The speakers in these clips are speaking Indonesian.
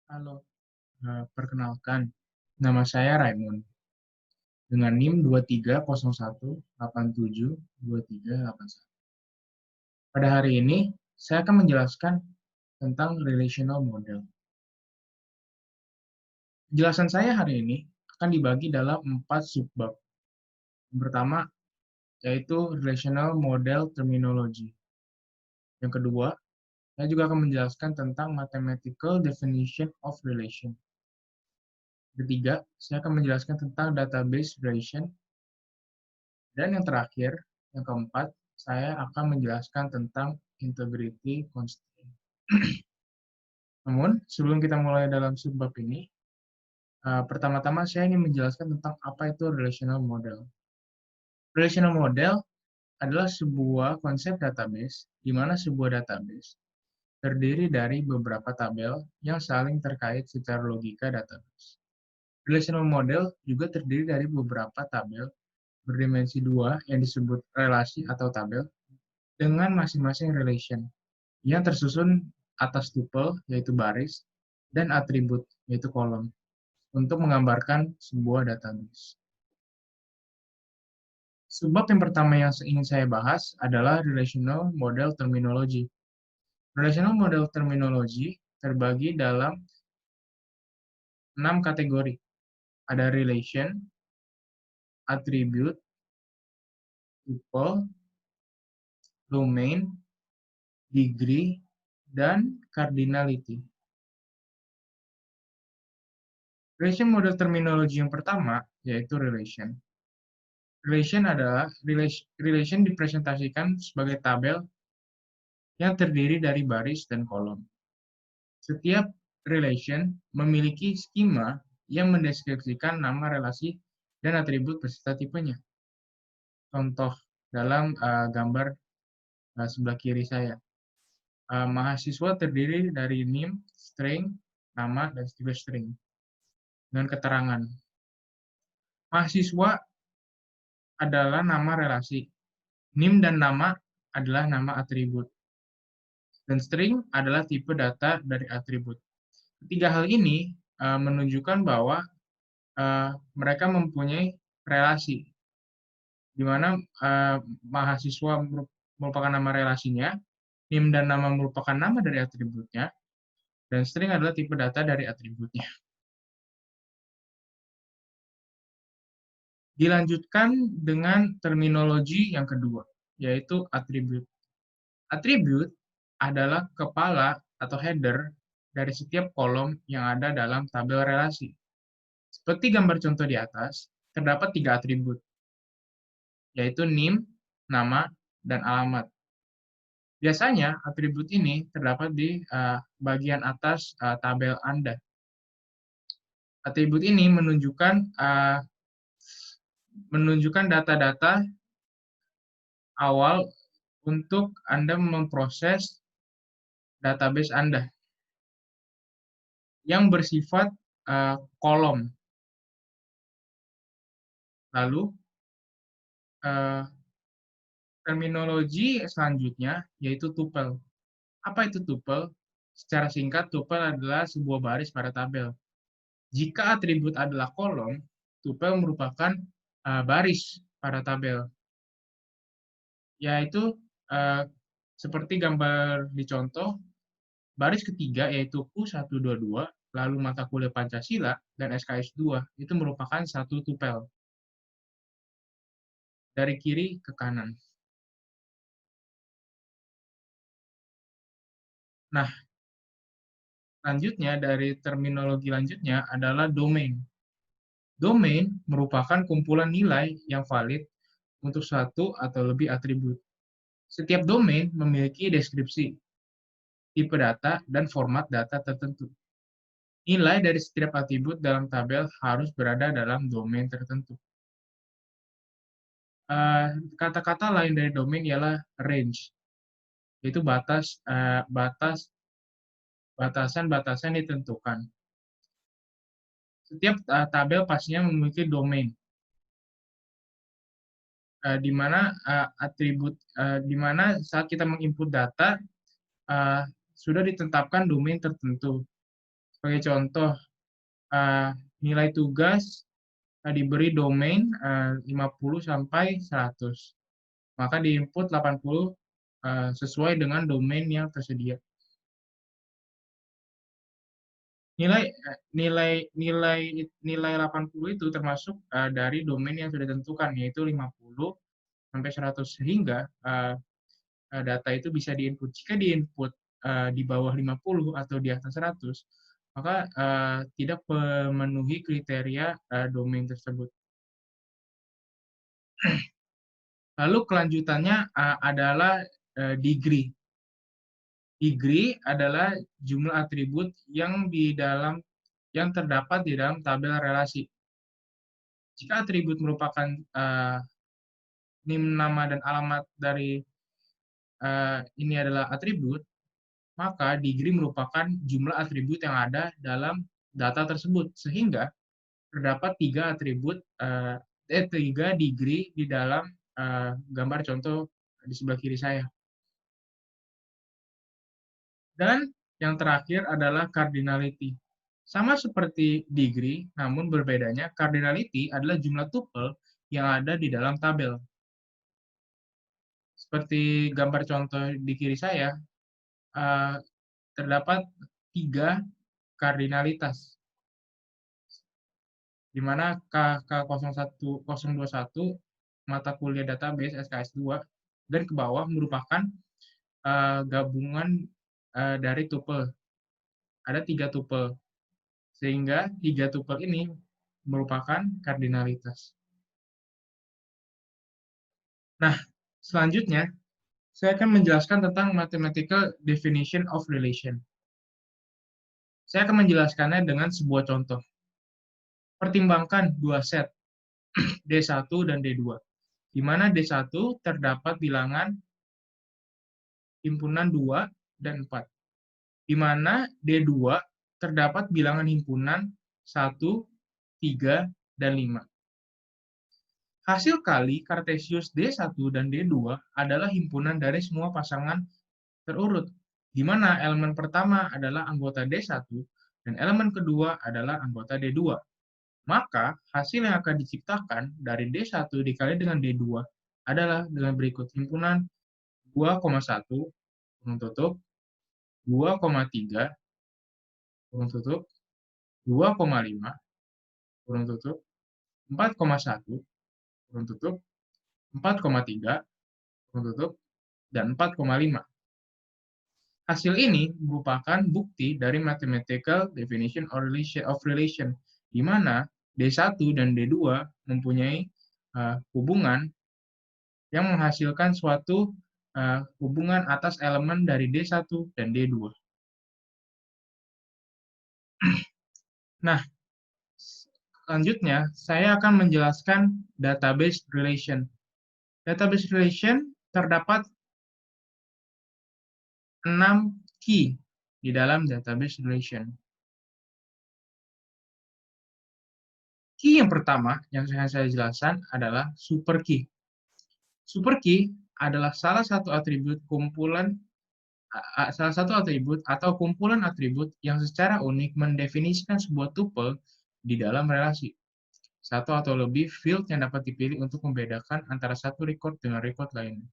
Halo, perkenalkan, nama saya Raymond dengan NIM 2301872381. Pada hari ini, saya akan menjelaskan tentang relational model. Penjelasan saya hari ini akan dibagi dalam 4 subbab. Yang pertama, yaitu relational model terminology. Yang kedua, saya juga akan menjelaskan tentang mathematical definition of relation. Ketiga, saya akan menjelaskan tentang database relation. Dan yang terakhir, yang keempat, saya akan menjelaskan tentang integrity constraint. Namun, sebelum kita mulai dalam subbab ini, pertama-tama saya ingin menjelaskan tentang apa itu relational model. Relational model adalah sebuah konsep database, di mana sebuah database terdiri dari beberapa tabel yang saling terkait secara logika database. Relational model juga terdiri dari beberapa tabel berdimensi 2 yang disebut relasi atau tabel dengan masing-masing relation yang tersusun atas tuple, yaitu baris, dan atribut, yaitu kolom, untuk menggambarkan sebuah database. Subbab yang pertama yang ingin saya bahas adalah relational model terminology. Relational model terminology terbagi dalam 6 kategori. Ada relation, attribute, tuple, domain, degree, dan cardinality. Relation model terminology yang pertama yaitu relation. Relation dipresentasikan sebagai tabel yang terdiri dari baris dan kolom. Setiap relation memiliki skema yang mendeskripsikan nama relasi dan atribut beserta tipenya. Contoh dalam gambar sebelah kiri saya. Mahasiswa terdiri dari NIM, string, nama, dan juga string. Dengan keterangan. Mahasiswa adalah nama relasi. NIM dan nama adalah nama atribut. Dan string adalah tipe data dari atribut. Ketiga hal ini menunjukkan bahwa mereka mempunyai relasi, di mana mahasiswa merupakan nama relasinya, NIM dan nama merupakan nama dari atributnya, dan string adalah tipe data dari atributnya. Dilanjutkan dengan terminologi yang kedua, yaitu atribut. Atribut adalah kepala atau header dari setiap kolom yang ada dalam tabel relasi. Seperti gambar contoh di atas, terdapat 3 atribut, yaitu NIM, nama, dan alamat. Biasanya, atribut ini terdapat di bagian atas tabel Anda. Atribut ini menunjukkan data-data awal untuk Anda memproses database Anda yang bersifat kolom. Lalu, terminologi selanjutnya yaitu tuple. Apa itu tuple? Secara singkat, tuple adalah sebuah baris pada tabel. Jika atribut adalah kolom, tuple merupakan baris pada tabel. Yaitu seperti gambar di contoh, baris ketiga yaitu U122, lalu mata kuliah Pancasila, dan SKS 2, itu merupakan satu tupel. Dari kiri ke kanan. Nah, lanjutnya dari terminologi lanjutnya adalah domain. Domain merupakan kumpulan nilai yang valid untuk satu atau lebih atribut. Setiap domain memiliki deskripsi, tipe data, dan format data tertentu. Nilai dari setiap atribut dalam tabel harus berada dalam domain tertentu. Kata-kata lain dari domain ialah range, yaitu batasan-batasan ditentukan. Setiap tabel pastinya memiliki domain, di mana di mana saat kita menginput data sudah ditetapkan domain tertentu. Sebagai contoh, nilai tugas diberi domain 50 sampai 100. Maka di-input 80 sesuai dengan domain yang tersedia. Nilai 80 itu termasuk dari domain yang sudah ditentukan, yaitu 50 sampai 100, sehingga data itu bisa di-input. Jika di-input di bawah 50 atau di atas 100, maka tidak memenuhi kriteria domain tersebut. Lalu kelanjutannya adalah degree. Degree adalah jumlah atribut yang terdapat di dalam tabel relasi. Jika atribut merupakan NIM nama dan alamat dari ini adalah atribut, maka degree merupakan jumlah atribut yang ada dalam data tersebut, sehingga terdapat 3 degree di dalam gambar contoh di sebelah kiri saya. Dan yang terakhir adalah cardinality. Sama seperti degree, namun berbedanya cardinality adalah jumlah tuple yang ada di dalam tabel. Seperti gambar contoh di kiri saya, terdapat 3 kardinalitas, di mana KK021 mata kuliah database SKS 2 dan ke bawah merupakan gabungan dari tuple. Ada 3 tuple, sehingga 3 tuple ini merupakan kardinalitas. Nah, selanjutnya saya akan menjelaskan tentang mathematical definition of relation. Saya akan menjelaskannya dengan sebuah contoh. Pertimbangkan 2 set, D1 dan D2, di mana D1 terdapat bilangan himpunan 2 dan 4, di mana D2 terdapat bilangan himpunan 1, 3, dan 5. Hasil kali Kartesius D1 dan D2 adalah himpunan dari semua pasangan terurut, di mana elemen pertama adalah anggota D1 dan elemen kedua adalah anggota D2. Maka hasil yang akan diciptakan dari D1 dikali dengan D2 adalah dengan berikut: himpunan 2,1 kurung tutup, 2,3 kurung tutup, 2,5 kurung tutup, 4,1 kurung tutup, 4,3 kurung tutup, dan 4,5. Hasil ini merupakan bukti dari mathematical definition of relation, di mana D1 dan D2 mempunyai hubungan yang menghasilkan suatu hubungan atas elemen dari D1 dan D2. Nah, selanjutnya saya akan menjelaskan database relation. Database relation terdapat 6 key di dalam database relation. Key yang pertama yang saya jelaskan adalah super key. Super key adalah salah satu atribut atau kumpulan atribut yang secara unik mendefinisikan sebuah tuple di dalam relasi. Satu atau lebih field yang dapat dipilih untuk membedakan antara satu record dengan record lainnya.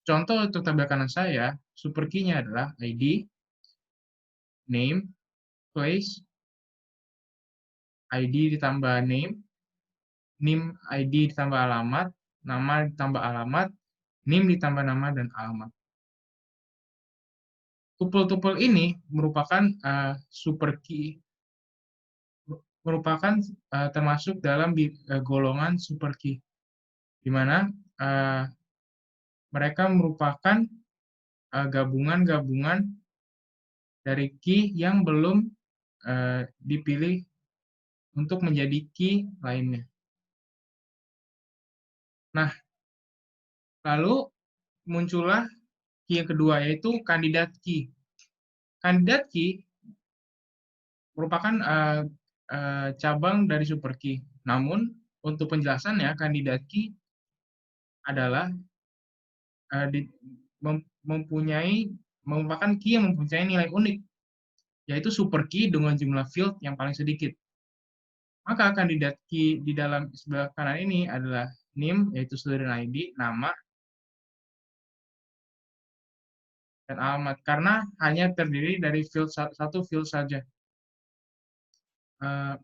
Contoh untuk tabel kanan saya, super key-nya adalah ID, name, place, ID ditambah name ID ditambah alamat, nama ditambah alamat, NIM ditambah nama dan alamat. Tuple-tuple ini merupakan super key, merupakan termasuk dalam golongan super key, di mana mereka merupakan gabungan-gabungan dari key yang belum dipilih untuk menjadi key lainnya. Nah, lalu muncullah key yang kedua, yaitu kandidat key. Kandidat key merupakan cabang dari super key. Namun, untuk penjelasannya, kandidat key adalah merupakan key yang mempunyai nilai unik. yaitu super key dengan jumlah field yang paling sedikit. Maka kandidat key di dalam sebelah kanan ini adalah NIM, yaitu student ID, nama, dan alamat, karena hanya terdiri dari satu field saja.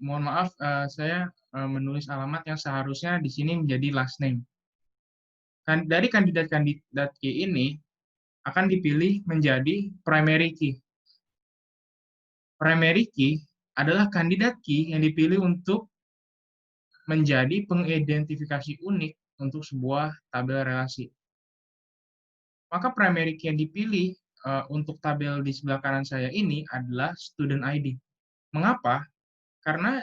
Mohon maaf, saya menulis alamat yang seharusnya di sini menjadi last name. Dari kandidat-kandidat key ini akan dipilih menjadi primary key. Primary key adalah kandidat key yang dipilih untuk menjadi pengidentifikasi unik untuk sebuah tabel relasi. Maka primary key yang dipilih untuk tabel di sebelah kanan saya ini adalah student ID. Mengapa? Karena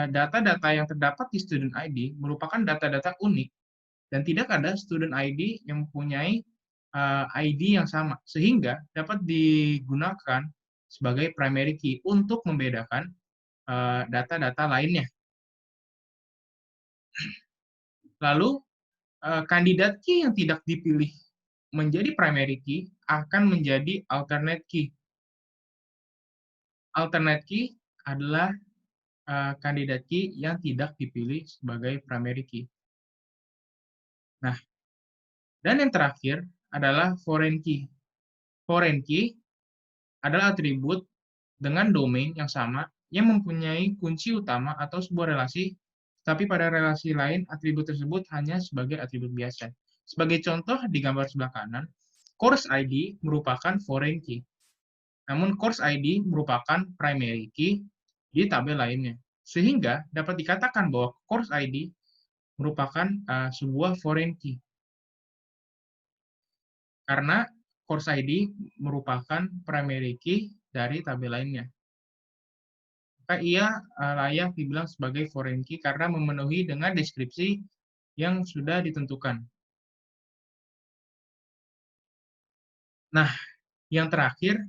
data-data yang terdapat di student ID merupakan data-data unik dan tidak ada student ID yang mempunyai ID yang sama, sehingga dapat digunakan sebagai primary key untuk membedakan data-data lainnya. Lalu, kandidat key yang tidak dipilih menjadi primary key akan menjadi alternate key. Alternate key adalah kandidat key yang tidak dipilih sebagai primary key. Nah, dan yang terakhir adalah foreign key. Foreign key adalah atribut dengan domain yang sama yang mempunyai kunci utama atau sebuah relasi, tapi pada relasi lain atribut tersebut hanya sebagai atribut biasa. Sebagai contoh di gambar sebelah kanan, course ID merupakan foreign key, namun course ID merupakan primary key di tabel lainnya. Sehingga dapat dikatakan bahwa course ID merupakan sebuah foreign key. Karena course ID merupakan primary key dari tabel lainnya. Maka ia layak dibilang sebagai foreign key karena memenuhi dengan deskripsi yang sudah ditentukan. Nah, yang terakhir,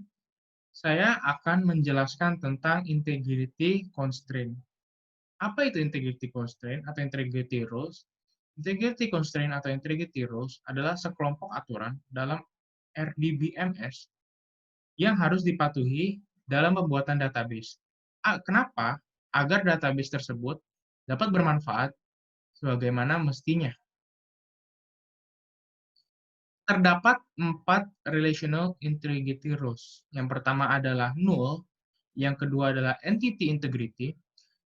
saya akan menjelaskan tentang integrity constraint. Apa itu integrity constraint atau integrity rules? Integrity constraint atau integrity rules adalah sekelompok aturan dalam RDBMS yang harus dipatuhi dalam pembuatan database. Kenapa? Agar database tersebut dapat bermanfaat sebagaimana mestinya. Terdapat 4 relational integrity rules. Yang pertama adalah null, yang kedua adalah entity integrity,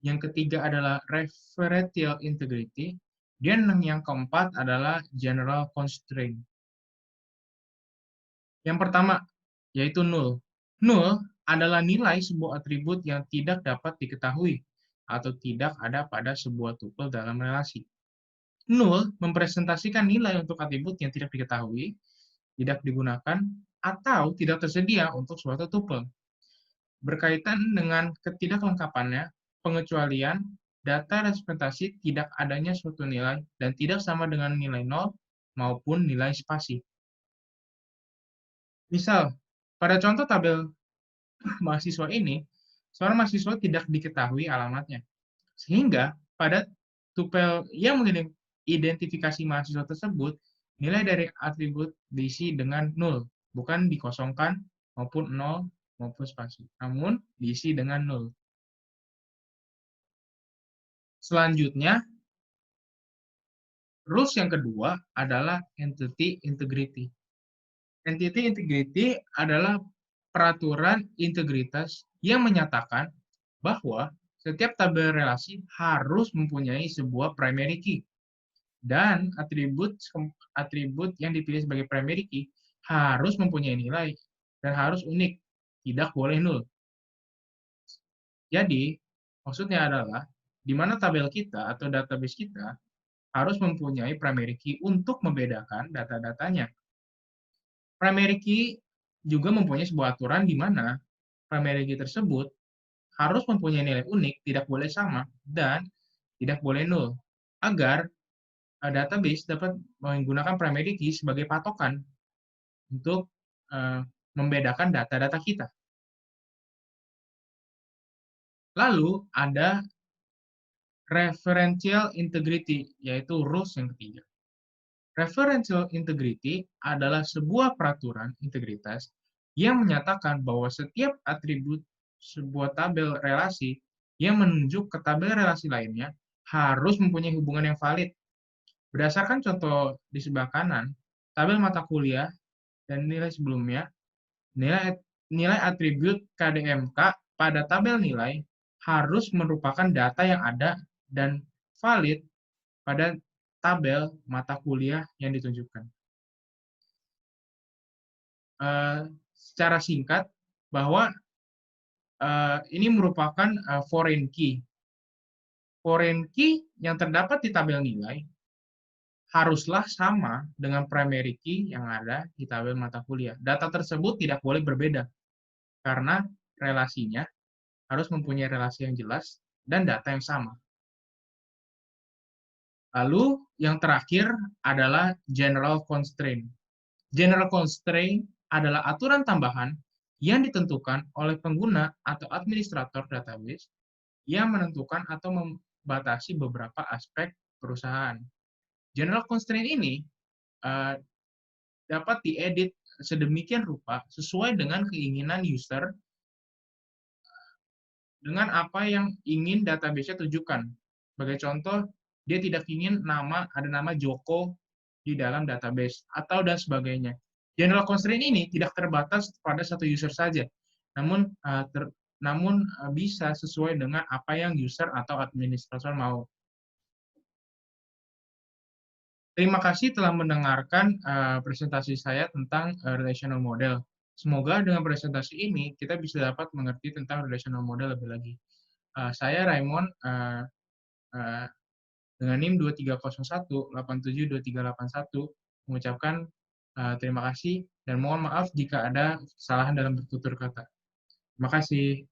yang ketiga adalah referential integrity, dan yang keempat adalah general constraint. Yang pertama, yaitu null. Null adalah nilai sebuah atribut yang tidak dapat diketahui atau tidak ada pada sebuah tuple dalam relasi. Null mempresentasikan nilai untuk atribut yang tidak diketahui, tidak digunakan, atau tidak tersedia untuk suatu tuple. Berkaitan dengan ketidaklengkapannya, pengecualian, data representasi tidak adanya suatu nilai dan tidak sama dengan nilai nol maupun nilai spasi. Misal, pada contoh tabel mahasiswa ini, seorang mahasiswa tidak diketahui alamatnya. Sehingga pada tupel yang mengidentifikasi mahasiswa tersebut, nilai dari atribut diisi dengan nol, bukan dikosongkan maupun nol maupun spasi, namun diisi dengan nol. Selanjutnya, rules yang kedua adalah entity integrity. Entity integrity adalah peraturan integritas yang menyatakan bahwa setiap tabel relasi harus mempunyai sebuah primary key. Dan atribut yang dipilih sebagai primary key harus mempunyai nilai dan harus unik, tidak boleh nol. Jadi, maksudnya adalah di mana tabel kita atau database kita harus mempunyai primary key untuk membedakan data-datanya. Primary key juga mempunyai sebuah aturan di mana primary key tersebut harus mempunyai nilai unik, tidak boleh sama, dan tidak boleh nol, agar database dapat menggunakan primary key sebagai patokan untuk membedakan data-data kita. Lalu ada referential integrity, yaitu rules yang ketiga. Referential integrity adalah sebuah peraturan integritas yang menyatakan bahwa setiap atribut sebuah tabel relasi yang menunjuk ke tabel relasi lainnya harus mempunyai hubungan yang valid. Berdasarkan contoh di sebelah kanan, tabel mata kuliah dan nilai sebelumnya, nilai nilai atribut KDMK pada tabel nilai harus merupakan data yang ada dan valid pada tabel mata kuliah yang ditunjukkan. Secara singkat, bahwa ini merupakan foreign key. Foreign key yang terdapat di tabel nilai haruslah sama dengan primary key yang ada di tabel mata kuliah. Data tersebut tidak boleh berbeda, karena relasinya harus mempunyai relasi yang jelas dan data yang sama. Lalu yang terakhir adalah general constraint. General constraint adalah aturan tambahan yang ditentukan oleh pengguna atau administrator database yang menentukan atau membatasi beberapa aspek perusahaan. General constraint ini dapat diedit sedemikian rupa sesuai dengan keinginan user dengan apa yang ingin database-nya tujukan. Sebagai contoh, dia tidak ingin ada nama Joko di dalam database atau dan sebagainya. General constraint ini tidak terbatas pada satu user saja, namun bisa sesuai dengan apa yang user atau administrator mau. Terima kasih telah mendengarkan presentasi saya tentang relational model. Semoga dengan presentasi ini kita bisa dapat mengerti tentang relational model lebih lagi. Saya Raymond dengan NIM 2301872381 mengucapkan terima kasih dan mohon maaf jika ada kesalahan dalam bertutur kata. Terima kasih.